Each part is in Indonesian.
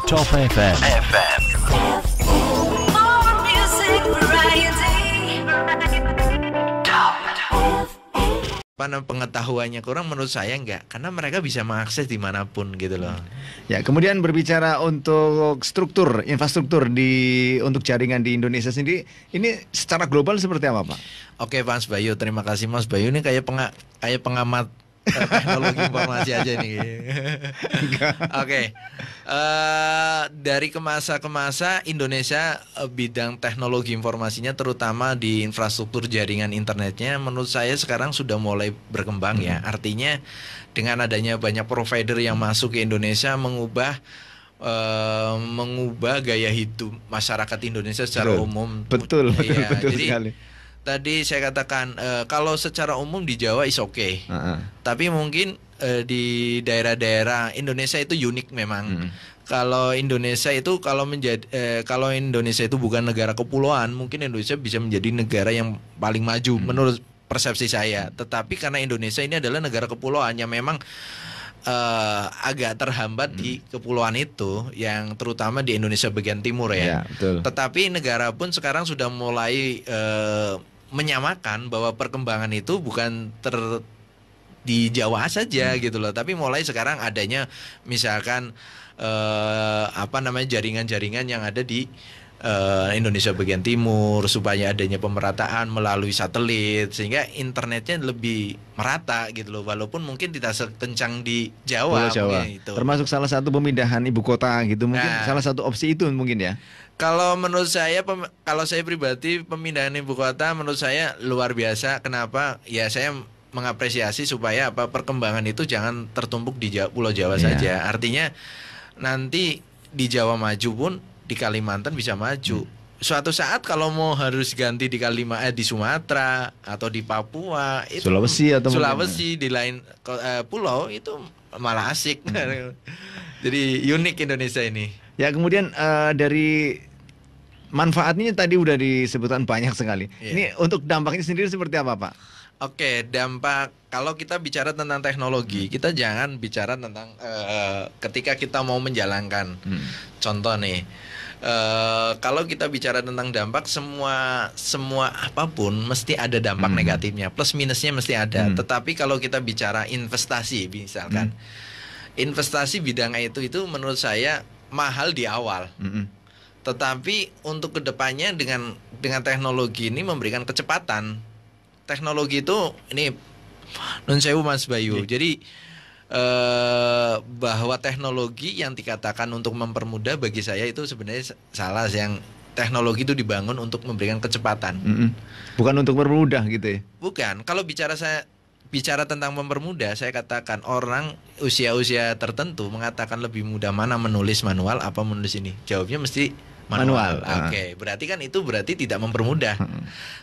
Top FM. More music variety. Top. Mana pengetahuannya kurang, menurut saya enggak, karena mereka bisa mengakses dimanapun gitu loh. Ya, kemudian berbicara untuk struktur, infrastruktur untuk jaringan di Indonesia sendiri, ini secara global seperti apa, Pak? Oke, Mas Bayu, terima kasih Mas Bayu, ini kayak pengamat teknologi informasi aja nih. Oke. Dari ke masa Indonesia bidang teknologi informasinya terutama di infrastruktur jaringan internetnya menurut saya sekarang sudah mulai berkembang ya. Artinya dengan adanya banyak provider yang masuk ke Indonesia mengubah gaya hidup masyarakat Indonesia secara umum. Betul Ya, jadi, sekali. tadi saya katakan kalau secara umum di Jawa is okay. Tapi mungkin di daerah-daerah Indonesia itu unik memang. Kalau Indonesia itu kalau Indonesia itu bukan negara kepulauan, mungkin Indonesia bisa menjadi negara yang paling maju menurut persepsi saya. Tetapi karena Indonesia ini adalah negara kepulauan yang memang agak terhambat di kepulauan itu, yang terutama di Indonesia bagian timur ya. Betul. Tetapi negara pun sekarang sudah mulai menyamakan bahwa perkembangan itu bukan di Jawa saja gitu loh, tapi mulai sekarang adanya misalkan jaringan-jaringan yang ada di Indonesia bagian timur, supaya adanya pemerataan melalui satelit sehingga internetnya lebih merata gitu loh, walaupun mungkin tidak sekencang di Jawa, Pulau Jawa. mungkin itu. Termasuk salah satu pemindahan ibu kota gitu, mungkin salah satu opsi itu mungkin ya. Kalau menurut saya, kalau saya pribadi pemindahan ibu kota menurut saya luar biasa. Kenapa? Ya saya mengapresiasi supaya perkembangan itu jangan tertumpuk di Pulau Jawa saja. Artinya nanti di Jawa maju pun di Kalimantan bisa maju. Suatu saat kalau mau harus ganti di di Sumatera atau di Papua, itu Sulawesi di lain pulau itu malah asik. Jadi unik Indonesia ini. Ya, kemudian dari manfaatnya tadi udah disebutkan banyak sekali. Ini untuk dampaknya sendiri seperti apa, Pak? Oke, dampak kalau kita bicara tentang teknologi, kita jangan bicara tentang ketika kita mau menjalankan. Contoh nih, kalau kita bicara tentang dampak, semua apapun mesti ada dampak negatifnya, plus minusnya mesti ada. Tetapi kalau kita bicara investasi, misalkan investasi bidang itu menurut saya mahal di awal. Tetapi untuk kedepannya dengan teknologi ini memberikan kecepatan. Teknologi itu ini nun sewu Mas Bayu. Jadi bahwa teknologi yang dikatakan untuk mempermudah, bagi saya itu sebenarnya salah. Yang teknologi itu dibangun untuk memberikan kecepatan. Bukan untuk mempermudah gitu ya. Bukan. Kalau bicara tentang mempermudah, saya katakan orang usia-usia tertentu mengatakan lebih mudah mana menulis manual apa menulis ini. Jawabnya mesti manual. Oke, berarti kan itu tidak mempermudah.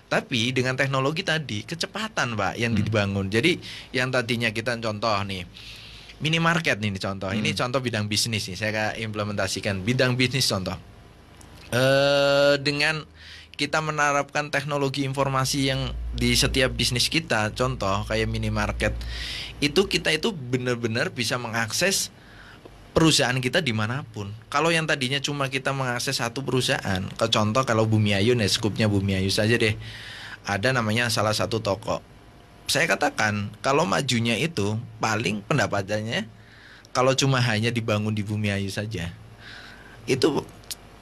Tapi dengan teknologi tadi, kecepatan Pak yang dibangun. Jadi yang tadinya kita contoh nih, minimarket nih contoh. Ini contoh bidang bisnis nih, saya implementasikan bidang bisnis contoh. Dengan kita menerapkan teknologi informasi yang di setiap bisnis kita, contoh kayak minimarket, kita itu benar-benar bisa mengakses perusahaan kita dimanapun. Kalau yang tadinya cuma kita mengakses satu perusahaan, ke contoh kalau Bumi Ayu, skupnya Bumi Ayu saja deh, ada namanya salah satu toko. Saya katakan kalau majunya itu paling pendapatannya kalau cuma hanya dibangun di Bumi Ayu saja, itu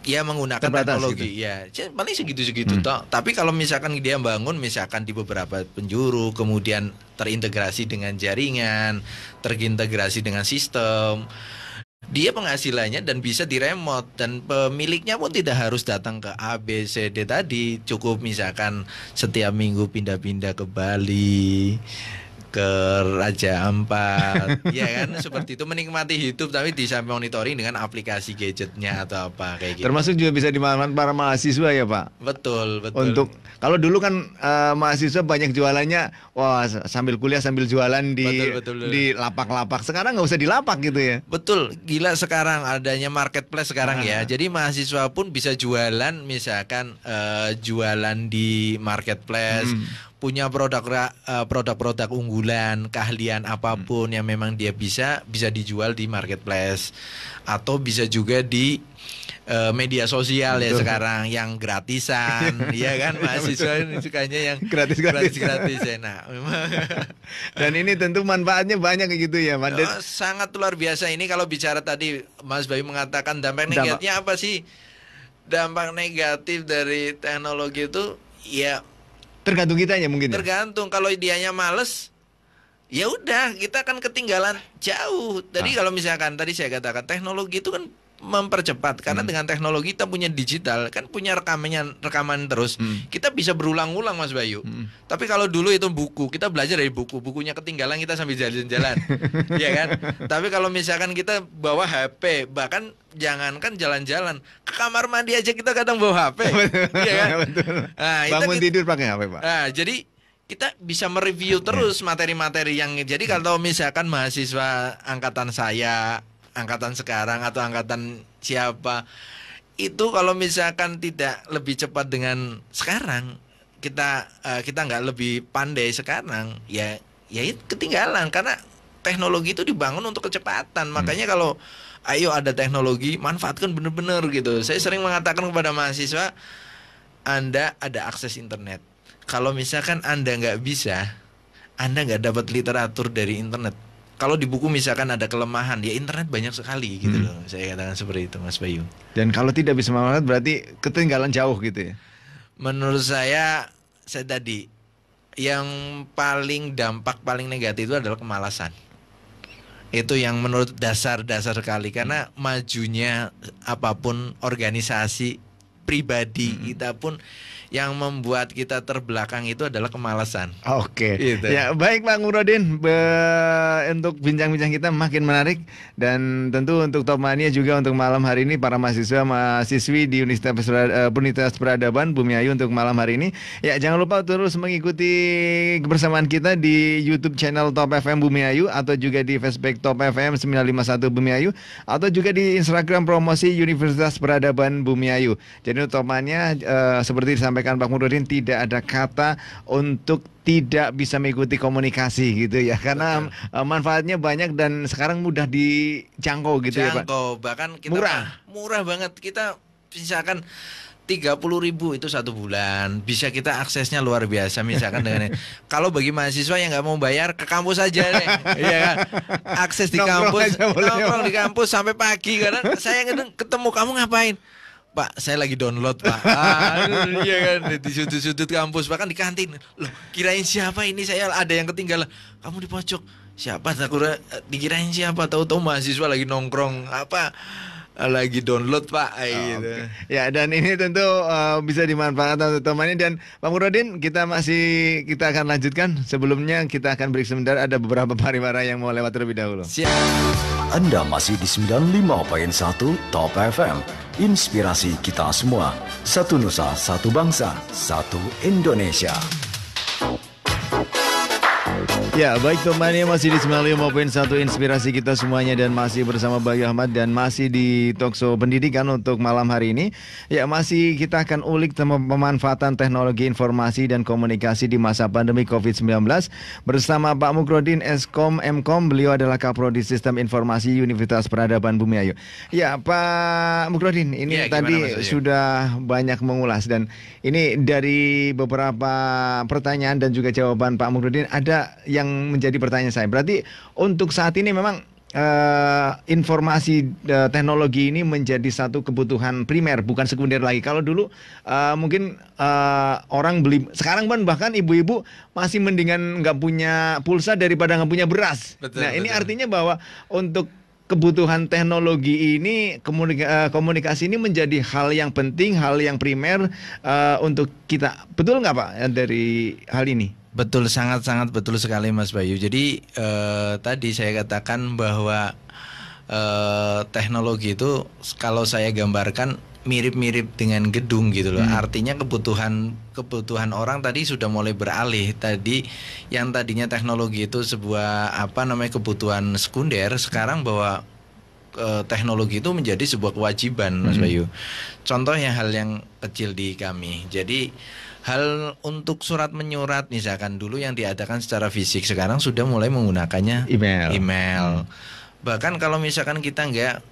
ya menggunakan teknologi gitu. Ya paling segitu-segitu toh. Tapi kalau misalkan dia bangun misalkan di beberapa penjuru, kemudian terintegrasi dengan jaringan, terintegrasi dengan sistem, dia penghasilannya dan bisa diremote, dan pemiliknya pun tidak harus datang ke A, B, C, D tadi. Cukup misalkan setiap minggu pindah-pindah ke Bali, ke Raja Ampat, ya kan, seperti itu, menikmati hidup tapi bisa monitoring dengan aplikasi gadgetnya atau apa kayak gitu. Termasuk juga bisa dimanfaatkan para mahasiswa ya Pak. Betul. Untuk kalau dulu kan mahasiswa banyak jualannya, wah sambil kuliah sambil jualan betul. di lapak-lapak. Sekarang nggak usah di lapak gitu ya. Betul, gila sekarang adanya marketplace sekarang ya. Jadi mahasiswa pun bisa jualan, misalkan jualan di marketplace. punya produk-produk unggulan, keahlian apapun yang memang dia bisa dijual di marketplace atau bisa juga di media sosial ya sekarang yang gratisan, ya kan mahasiswa ini sukanya yang Gratis ya. Nah, memang Dan ini tentu manfaatnya banyak kayak gitu ya, Pak. sangat luar biasa ini kalau bicara tadi Mas Bayu mengatakan dampak negatifnya apa sih? Dampak negatif dari teknologi itu ya Tergantung kitanya mungkin. Ya? tergantung kalau dianya males ya udah kita akan ketinggalan jauh. Tadi kalau misalkan tadi saya katakan teknologi itu kan mempercepat karena dengan teknologi kita punya digital kan punya rekaman terus kita bisa berulang-ulang Mas Bayu. Tapi kalau dulu itu buku kita belajar dari bukunya ketinggalan kita sambil jalan-jalan ya kan. Tapi kalau misalkan kita bawa HP bahkan jangankan jalan-jalan ke kamar mandi aja kita kadang bawa HP ya kan. Betul. Nah, Bangun tidur pakai HP, Pak. Nah, jadi kita bisa mereview terus materi-materi yang jadi kalau misalkan mahasiswa angkatan saya, angkatan sekarang atau angkatan siapa itu kalau misalkan tidak lebih cepat dengan sekarang kita nggak lebih pandai sekarang ya ketinggalan karena teknologi itu dibangun untuk kecepatan. Makanya kalau ayo ada teknologi manfaatkan bener-bener gitu. Saya sering mengatakan kepada mahasiswa Anda ada akses internet. Kalau misalkan Anda nggak bisa, Anda nggak dapat literatur dari internet. Kalau di buku misalkan ada kelemahan, ya internet banyak sekali gitu loh. Saya katakan seperti itu Mas Bayu. Dan kalau tidak bisa memanfaatkan berarti ketinggalan jauh gitu ya. Menurut saya tadi yang dampak paling negatif itu adalah kemalasan. Itu yang menurut dasar sekali karena majunya apapun organisasi pribadi kita pun yang membuat kita terbelakang itu adalah kemalasan. Oke. Gitu. Ya, baik Pak Nurudin, untuk bincang-bincang kita makin menarik dan tentu untuk Top Mania juga untuk malam hari ini para mahasiswi di Universitas Peradaban Bumiayu untuk malam hari ini. Ya, jangan lupa terus mengikuti kebersamaan kita di YouTube channel Top FM Bumiayu atau juga di Facebook Top FM 951 Bumiayu atau juga di Instagram promosi Universitas Peradaban Bumiayu. Jadi untuk Top Mania seperti disampaikan Pak Nurudin tidak ada kata untuk tidak bisa mengikuti komunikasi gitu ya karena manfaatnya banyak dan sekarang mudah dijangkau gitu ya Pak. Bahkan kita Murah banget kita misalkan 30.000 itu 1 bulan bisa kita aksesnya luar biasa misalkan dengan kalau bagi mahasiswa yang nggak mau bayar ke kampus aja deh ya kan akses di kampus nongkrong di kampus sampai pagi karena saya ketemu kamu ngapain Pak, saya lagi download Pak. Iya kan di sudut-sudut kampus bahkan di kantin. Loh, kirain siapa ini saya ada yang ketinggalan. Kamu di pojok. Siapa takut dikirain siapa tahu-tahu mahasiswa lagi nongkrong lagi download Pak gitu. Okay. Ya dan ini tentu bisa dimanfaatkan untuk teman ini dan Pak Nurudin kita akan lanjutkan. Sebelumnya kita akan break sebentar ada beberapa pariwara yang mau lewat terlebih dahulu. Siap. Anda masih di 95.1 Top FM. Inspirasi kita semua. Satu Nusa, satu bangsa, satu Indonesia. Ya baik teman-teman masih di 95.1 inspirasi kita semuanya dan masih bersama Bayu Ahmad dan masih di Talkshow Pendidikan untuk malam hari ini. Ya masih kita akan ulik tentang pemanfaatan teknologi informasi dan komunikasi di masa pandemi COVID-19 bersama Pak Mukrodin Eskom Mkom. Beliau adalah Kaprodi Sistem Informasi Universitas Peradaban Bumiayu. Ya Pak Mukrodin ini ya, tadi sudah banyak mengulas dan ini dari beberapa pertanyaan dan juga jawaban Pak Mukrodin ada yang menjadi pertanyaan saya. Berarti untuk saat ini memang informasi teknologi ini menjadi satu kebutuhan primer bukan sekunder lagi. Kalau dulu mungkin orang beli sekarang bahkan ibu-ibu masih mendingan nggak punya pulsa daripada nggak punya beras. Betul, ini artinya bahwa untuk kebutuhan teknologi ini komunikasi ini menjadi hal yang penting, hal yang primer untuk kita. Betul nggak Pak dari hal ini? Betul, sangat-sangat betul sekali Mas Bayu. Jadi tadi saya katakan bahwa teknologi itu kalau saya gambarkan mirip-mirip dengan gedung gitu loh. Artinya kebutuhan orang tadi sudah mulai beralih. Tadi yang tadinya teknologi itu sebuah kebutuhan sekunder, sekarang bahwa teknologi itu menjadi sebuah kewajiban, Mas Bayu. Contohnya hal yang kecil di kami. Jadi hal untuk surat menyurat misalkan dulu yang diadakan secara fisik, sekarang sudah mulai menggunakannya email. Bahkan kalau misalkan kita nggak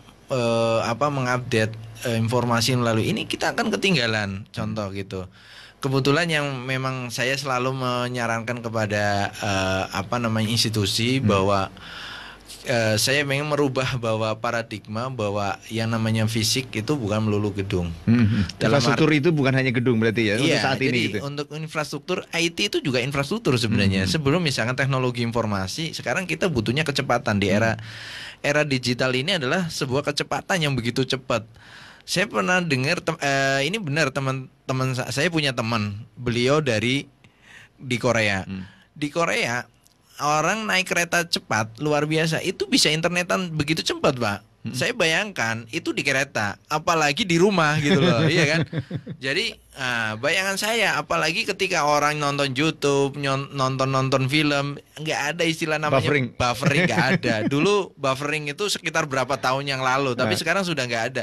mengupdate informasi melalui ini, kita akan ketinggalan. Contoh gitu. Kebetulan yang memang saya selalu menyarankan kepada institusi bahwa saya ingin merubah bahwa paradigma bahwa yang namanya fisik itu bukan melulu gedung. Infrastruktur itu bukan hanya gedung berarti ya, untuk Iya, saat jadi ini gitu. untuk infrastruktur IT itu juga infrastruktur sebenarnya. Sebelum misalkan teknologi informasi, sekarang kita butuhnya kecepatan di era digital ini adalah sebuah kecepatan yang begitu cepat. Saya pernah dengar ini benar, teman-teman saya punya teman, beliau di Korea. Di Korea orang naik kereta cepat luar biasa, itu bisa internetan begitu cepat, Pak. Saya bayangkan itu di kereta, apalagi di rumah gitu loh, iya kan? Jadi bayangan saya, apalagi ketika orang nonton YouTube, nonton film, nggak ada istilah namanya buffering nggak ada. Dulu buffering itu sekitar berapa tahun yang lalu, tapi sekarang sudah nggak ada.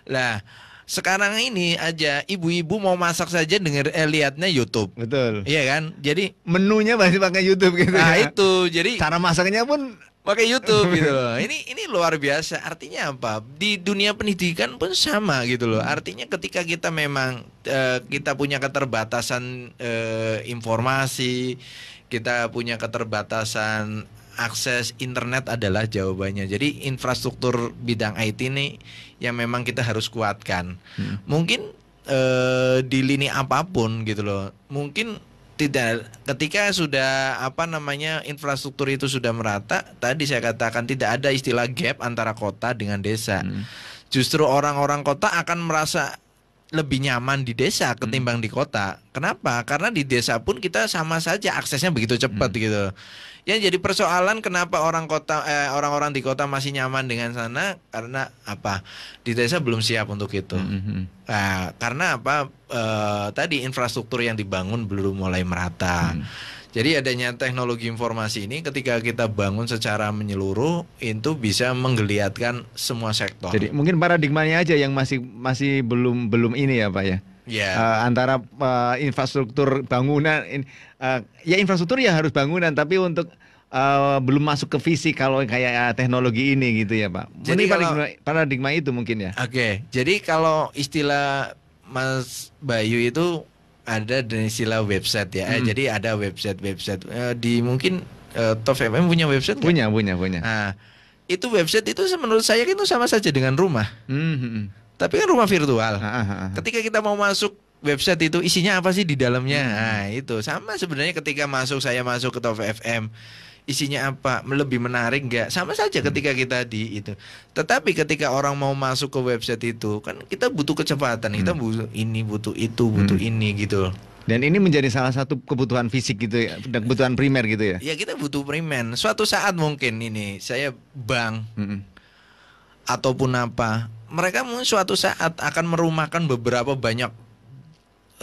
Lah, sekarang ini aja ibu-ibu mau masak saja lihatnya YouTube. Betul. Iya kan? Jadi menunya masih pakai YouTube gitu. Nah, ya. itu. Jadi cara masaknya pun pakai YouTube gitu loh. Ini luar biasa. Artinya apa? Di dunia pendidikan pun sama gitu loh. Artinya ketika kita memang kita punya keterbatasan informasi, kita punya keterbatasan akses internet adalah jawabannya. Jadi infrastruktur bidang IT ini yang memang kita harus kuatkan. Mungkin di lini apapun gitu loh. Mungkin tidak, ketika sudah infrastruktur itu sudah merata, tadi saya katakan tidak ada istilah gap antara kota dengan desa. Justru orang-orang kota akan merasa lebih nyaman di desa ketimbang di kota. Kenapa? Karena di desa pun kita sama saja aksesnya begitu cepat gitu. Yang jadi persoalan kenapa orang-orang di kota masih nyaman dengan sana, karena apa? Di desa belum siap untuk itu. Nah, karena apa? Tadi infrastruktur yang dibangun belum mulai merata. Jadi adanya teknologi informasi ini ketika kita bangun secara menyeluruh itu bisa menggeliatkan semua sektor. Jadi mungkin paradigmanya aja yang masih belum ini ya, Pak ya. Antara infrastruktur bangunan, ya infrastruktur ya harus bangunan, tapi untuk belum masuk ke fisik kalau kayak teknologi ini gitu ya, Pak. Jadi paradigma itu mungkin ya. Oke, jadi kalau istilah Mas Bayu itu ada istilah website ya. Jadi ada website di mungkin Top FM punya website nggak? Punya. Nah, itu website itu menurut saya itu sama saja dengan rumah. Tapi kan rumah virtual. Ketika kita mau masuk website itu isinya apa sih di dalamnya? Nah, itu sama sebenarnya ketika saya masuk ke Top FM. Isinya apa? Lebih menarik nggak? Sama saja ketika kita di itu. Tetapi ketika orang mau masuk ke website itu, kan kita butuh kecepatan. Kita butuh ini, butuh itu, butuh ini gitu. Dan ini menjadi salah satu kebutuhan fisik gitu ya, kebutuhan primer gitu ya. Ya, kita butuh primer. Suatu saat mungkin ini saya bank ataupun apa, mereka mungkin suatu saat akan merumahkan beberapa banyak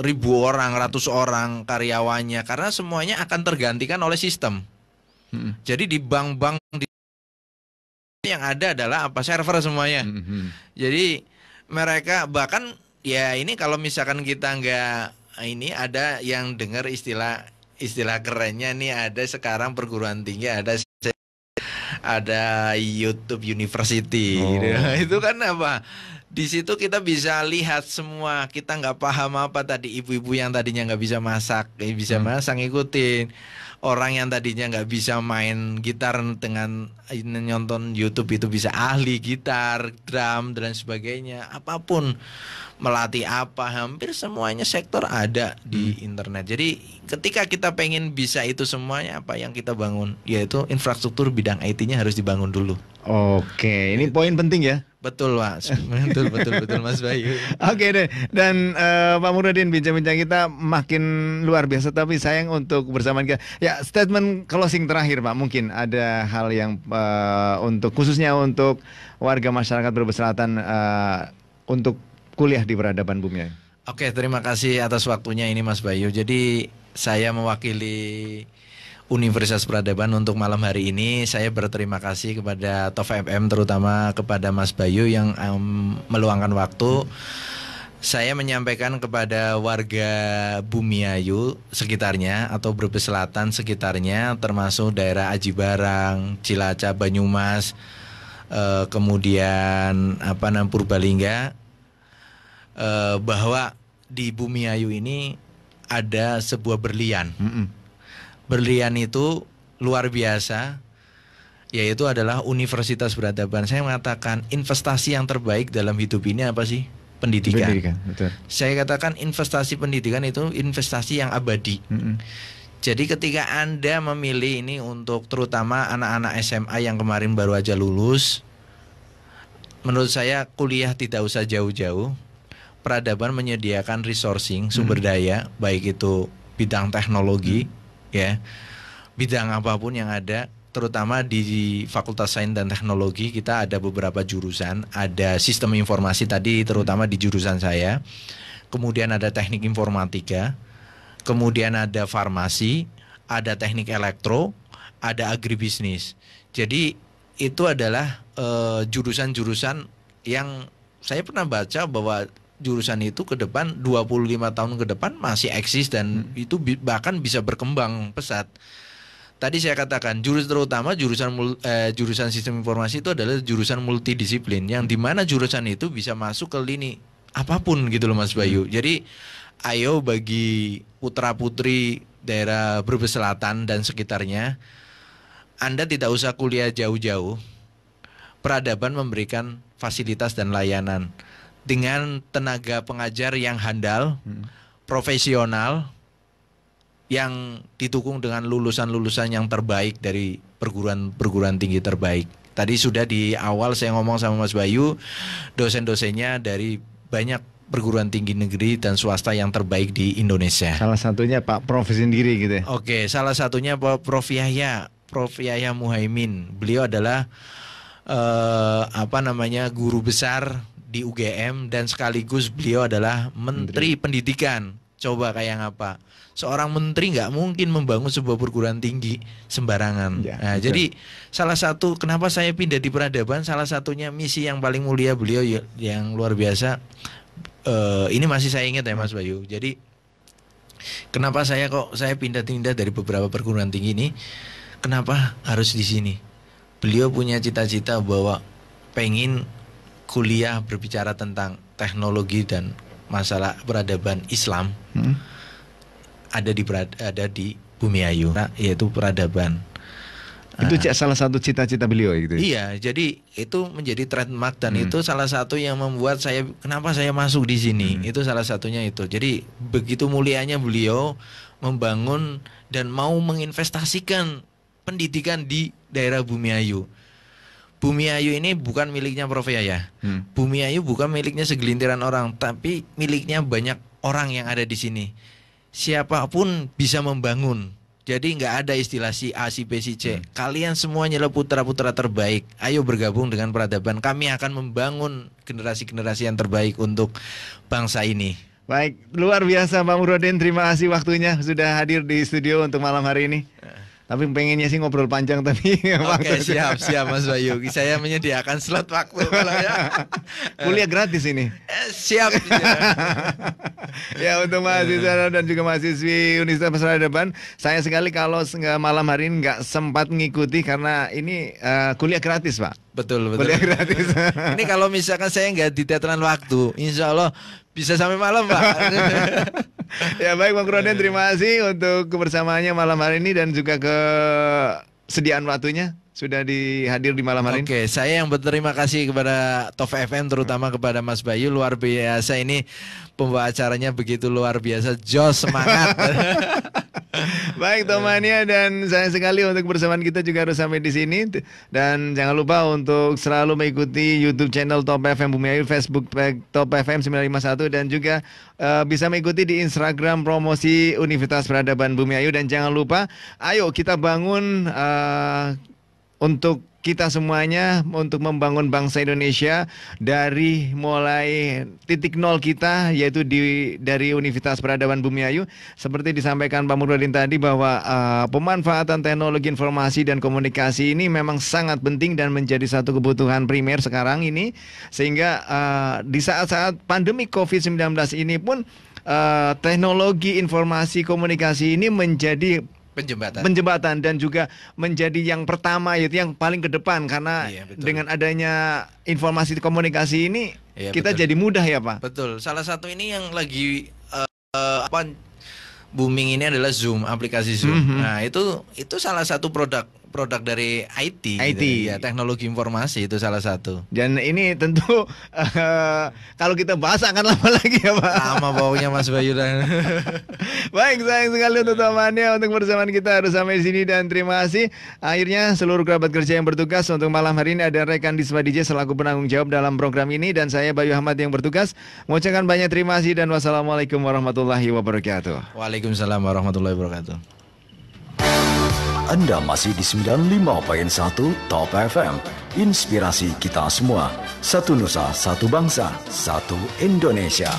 ribu orang, ratus orang karyawannya, karena semuanya akan tergantikan oleh sistem. Jadi di bank-bank yang ada adalah server semuanya. Jadi mereka bahkan ya ini kalau misalkan kita nggak ini, ada yang dengar istilah kerennya nih, ada sekarang perguruan tinggi ada YouTube University. Itu kan apa? Di situ kita bisa lihat semua. Kita nggak paham apa tadi, ibu-ibu yang tadinya nggak bisa masak, masak ngikutin. Orang yang tadinya nggak bisa main gitar dengan nonton YouTube itu bisa ahli gitar, drum dan sebagainya. Apapun, melatih apa, hampir semuanya sektor ada di internet. Jadi ketika kita pengen bisa itu semuanya, apa yang kita bangun, yaitu infrastruktur bidang IT-nya harus dibangun dulu. Oke, ini poin penting ya. Betul, Mas. betul Mas Bayu. Oke deh. Dan Pak Murdin, bincang-bincang kita makin luar biasa, tapi sayang untuk bersamaan kita. Ya, statement closing terakhir, Pak. Mungkin ada hal yang khususnya untuk warga masyarakat Brebes Selatan untuk kuliah di Peradaban Bumi. Oke, terima kasih atas waktunya ini Mas Bayu. Jadi saya mewakili Universitas Peradaban untuk malam hari ini. Saya berterima kasih kepada Top FM, terutama kepada Mas Bayu yang meluangkan waktu. Saya menyampaikan kepada warga Bumiayu sekitarnya atau Brebes Selatan sekitarnya, termasuk daerah Aji Barang, Cilacap, Banyumas, kemudian Purbalingga, bahwa di Bumiayu ini ada sebuah berlian. Berlian itu luar biasa, yaitu adalah Universitas Peradaban. Saya mengatakan investasi yang terbaik dalam hidup ini apa sih? Pendidikan. Betul. Saya katakan investasi pendidikan itu investasi yang abadi. Jadi ketika Anda memilih ini untuk terutama anak-anak SMA yang kemarin baru aja lulus, menurut saya kuliah tidak usah jauh-jauh. Peradaban menyediakan resourcing, sumber daya, baik itu bidang teknologi, ya, bidang apapun yang ada. Terutama di Fakultas Sains dan Teknologi kita ada beberapa jurusan, ada sistem informasi tadi terutama di jurusan saya, kemudian ada teknik informatika, kemudian ada farmasi, ada teknik elektro, ada agribisnis. Jadi itu adalah jurusan-jurusan yang saya pernah baca bahwa jurusan itu ke depan 25 tahun ke depan masih eksis dan itu bahkan bisa berkembang pesat. Tadi saya katakan terutama jurusan sistem informasi itu adalah jurusan multidisiplin yang dimana jurusan itu bisa masuk ke lini apapun gitu loh Mas Bayu. Jadi ayo bagi putra putri daerah Brebes Selatan dan sekitarnya, Anda tidak usah kuliah jauh-jauh. Peradaban memberikan fasilitas dan layanan dengan tenaga pengajar yang handal, profesional, yang didukung dengan lulusan-lulusan yang terbaik dari perguruan tinggi terbaik. Tadi sudah di awal saya ngomong sama Mas Bayu, dosen-dosennya dari banyak perguruan tinggi negeri dan swasta yang terbaik di Indonesia. Salah satunya Pak Prof sendiri gitu ya. Oke, salah satunya Prof Yahya Muhaimin. Beliau adalah guru besar di UGM dan sekaligus beliau adalah Menteri Pendidikan. Coba kayak apa? Seorang menteri nggak mungkin membangun sebuah perguruan tinggi sembarangan. Nah, jadi salah satu kenapa saya pindah di Peradaban, salah satunya misi yang paling mulia beliau yang luar biasa. Ini masih saya ingat ya Mas Bayu. Jadi kenapa saya pindah-pindah dari beberapa perguruan tinggi ini? Kenapa harus di sini? Beliau punya cita-cita bahwa pengen kuliah berbicara tentang teknologi dan masalah peradaban Islam. Ada di Bumiayu, yaitu peradaban. Itu salah satu cita-cita beliau gitu. Iya, jadi itu menjadi trademark dan itu salah satu yang membuat kenapa saya masuk di sini. Itu salah satunya itu. Jadi begitu mulianya beliau membangun dan mau menginvestasikan pendidikan di daerah Bumiayu. Bumiayu ini bukan miliknya Prof Yahya. Bumiayu bukan miliknya segelintiran orang, tapi miliknya banyak orang yang ada di sini. Siapapun bisa membangun. Jadi nggak ada istilah si A, si B, si C. Kalian semuanya adalah putra-putra terbaik. Ayo bergabung dengan Peradaban. Kami akan membangun generasi-generasi yang terbaik untuk bangsa ini. Baik, luar biasa Pak Murodin. Terima kasih waktunya sudah hadir di studio untuk malam hari ini. Tapi pengennya sih ngobrol panjang tapi Oke, siap Mas Bayu. Saya menyediakan slot waktu kalau ya. Kuliah gratis ini. Siap. Ya untuk mahasiswa dan juga mahasiswi Universitas Peradaban, sayang sekali kalau malam hari ini nggak sempat mengikuti karena ini kuliah gratis Pak. Betul. Kuliah gratis. Ini kalau misalkan saya nggak di tetelan waktu, insya Allah bisa sampai malam Pak. Ya baik Bang Roden, terima kasih untuk kebersamaannya malam hari ini dan juga kesediaan waktunya sudah hadir di malam hari ini. Oke, saya yang berterima kasih kepada Top FM, terutama kepada Mas Bayu. Luar biasa ini pembawa acaranya, begitu luar biasa, jos, semangat. Baik Tomania, dan sayang sekali untuk kebersamaan kita juga harus sampai di sini. Dan jangan lupa untuk selalu mengikuti YouTube channel Top FM Bumiayu, Facebook Top FM 951, dan juga bisa mengikuti di Instagram promosi Universitas Peradaban Bumiayu. Dan jangan lupa, ayo kita bangun untuk kita semuanya untuk membangun bangsa Indonesia dari mulai titik nol kita yaitu dari Universitas Peradaban Bumiayu seperti disampaikan Pak Murdin tadi bahwa pemanfaatan teknologi informasi dan komunikasi ini memang sangat penting dan menjadi satu kebutuhan primer sekarang ini sehingga di saat-saat pandemi COVID-19 ini pun teknologi informasi komunikasi ini menjadi penjembatan dan juga menjadi yang pertama yaitu yang paling ke depan karena dengan adanya informasi komunikasi ini kita jadi mudah ya Pak. Betul. Salah satu ini yang lagi booming ini adalah Zoom, aplikasi Zoom. Nah, itu salah satu produk dari IT. Gitu. Ya, teknologi informasi itu salah satu. Dan ini tentu kalau kita bahas akan lama lagi ya Pak. Lama baunya Mas Bayu dan. Baik, sayang sekali untuk temannya untuk persamaan kita harus sampai sini dan terima kasih. Akhirnya seluruh kerabat kerja yang bertugas untuk malam hari ini ada rekan Disma DJ selaku penanggung jawab dalam program ini dan saya Bayu Ahmad yang bertugas mengucapkan banyak terima kasih dan wassalamualaikum warahmatullahi wabarakatuh. Waalaikumsalam warahmatullahi wabarakatuh. Anda masih di 95.1 Top FM. Inspirasi kita semua. Satu Nusa, satu bangsa, satu Indonesia.